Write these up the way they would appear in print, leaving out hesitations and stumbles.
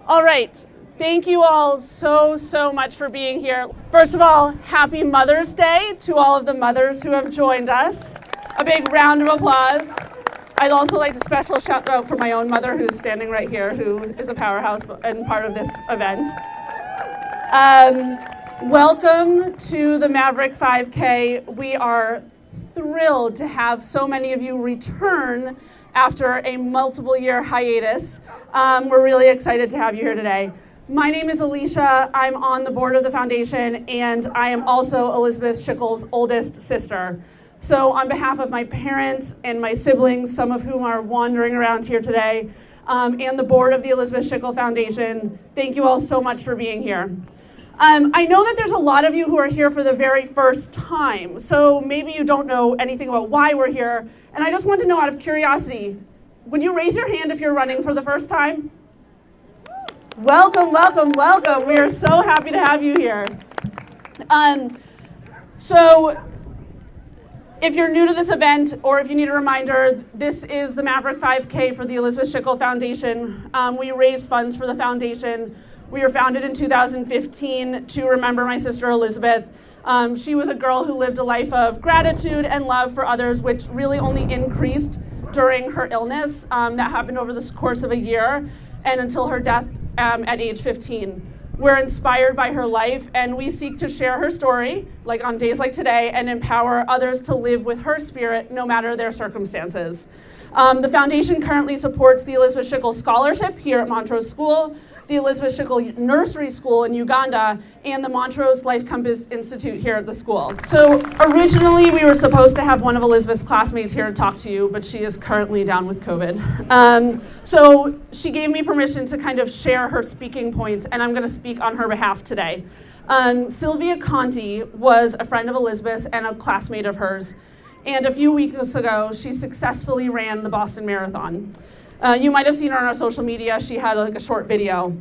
All right. Thank you all so much for being here. First of all, happy Mother's Day to all of the mothers who have joined us. A big round of applause. I'd also like a special shout out for my own mother who's standing right here, who is a powerhouse and part of this event. Welcome to the Maverick 5K. We are thrilled to have so many of you return after a multiple year hiatus. We're really excited to have you here today. My name is Alicia. I'm on the board of the foundation, and I am also Elizabeth Schickel's oldest sister. So on behalf of my parents and my siblings, some of whom are wandering around here today, and the board of the Elizabeth Schickel Foundation, thank you all so much for being here. I know that there's a lot of you who are here for the very first time, so maybe you don't know anything about why we're here, and I just want to know out of curiosity, would you raise your hand if you're running for the first time? Welcome, welcome, welcome. We are so happy to have you here. So if you're new to this event, or if you need a reminder, this is the Maverick 5K for the Elizabeth Schickel Foundation. We raise funds for the foundation. We were founded in 2015 to remember my sister Elizabeth. She was a girl who lived a life of gratitude and love for others, which really only increased during her illness that happened over the course of a year and until her death at age 15. We're inspired by her life, and we seek to share her story, like on days like today, and empower others to live with her spirit, no matter their circumstances. The foundation currently supports the Elizabeth Schickel Scholarship here at Montrose School, the Elizabeth Schickel Nursery School in Uganda, and the Montrose Life Compass Institute here at the school. So originally we were supposed to have one of Elizabeth's classmates here to talk to you, but she is currently down with COVID. So she gave me permission to kind of share her speaking points, and I'm gonna speak on her behalf today. Sylvia Conti was a friend of Elizabeth's and a classmate of hers. And a few weeks ago, she successfully ran the Boston Marathon. You might have seen her on our social media. She had like a short video.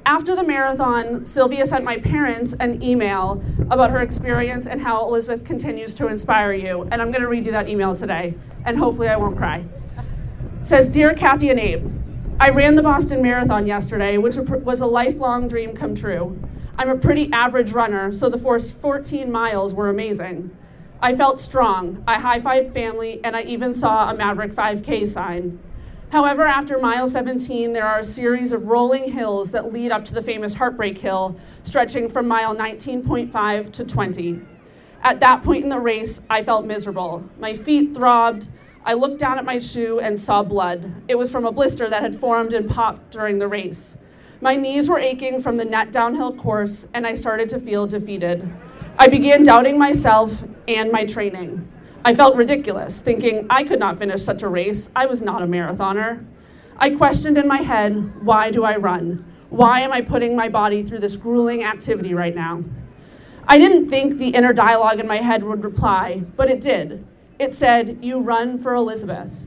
After the marathon, Sylvia sent my parents an email about her experience and how Elizabeth continues to inspire you. And I'm gonna read you that email today, and hopefully I won't cry. It says, "Dear Kathy and Abe, I ran the Boston Marathon yesterday, which was a lifelong dream come true. I'm a pretty average runner, so the first 14 miles were amazing. I felt strong, I high-fived family, and I even saw a Maverick 5K sign. However, after mile 17, there are a series of rolling hills that lead up to the famous Heartbreak Hill, stretching from mile 19.5 to 20. At that point in the race, I felt miserable. My feet throbbed. I looked down at my shoe and saw blood. It was from a blister that had formed and popped during the race. My knees were aching from the net downhill course, and I started to feel defeated. I began doubting myself and my training. I felt ridiculous, thinking I could not finish such a race. I was not a marathoner. I questioned in my head, why do I run? Why am I putting my body through this grueling activity right now? I didn't think the inner dialogue in my head would reply, but it did. It said, you run for Elizabeth.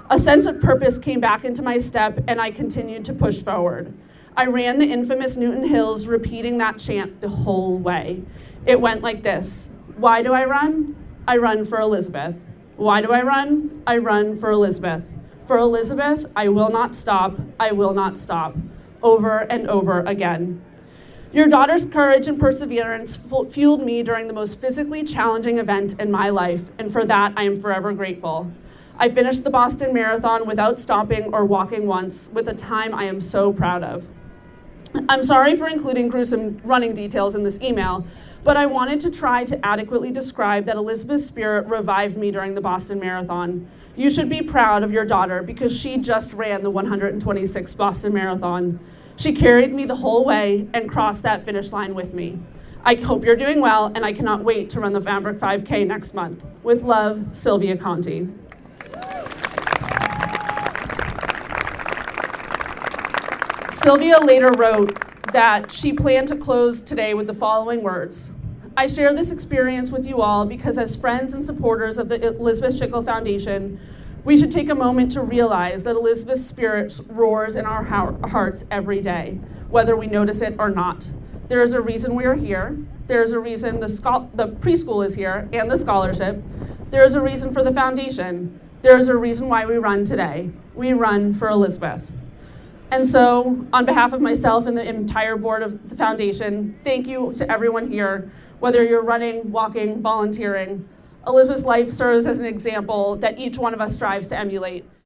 A sense of purpose came back into my step, and I continued to push forward. I ran the infamous Newton Hills, repeating that chant the whole way. It went like this. Why do I run? I run for Elizabeth. Why do I run? I run for Elizabeth. For Elizabeth, I will not stop. I will not stop. Over and over again. Your daughter's courage and perseverance fueled me during the most physically challenging event in my life, and for that, I am forever grateful. I finished the Boston Marathon without stopping or walking once, with a time I am so proud of. I'm sorry for including gruesome running details in this email, but I wanted to try to adequately describe that Elizabeth's spirit revived me during the Boston Marathon. You should be proud of your daughter because she just ran the 126th Boston Marathon. She carried me the whole way and crossed that finish line with me. I hope you're doing well, and I cannot wait to run the Maverick 5K next month. With love, Sylvia Conti." Sylvia later wrote that she planned to close today with the following words. I share this experience with you all because as friends and supporters of the Elizabeth Schickel Foundation, we should take a moment to realize that Elizabeth's spirit roars in our hearts every day, whether we notice it or not. There is a reason we are here. There is a reason the preschool is here and the scholarship. There is a reason for the foundation. There is a reason why we run today. We run for Elizabeth. And so, on behalf of myself and the entire board of the foundation, thank you to everyone here, whether you're running, walking, volunteering. Elizabeth's life serves as an example that each one of us strives to emulate.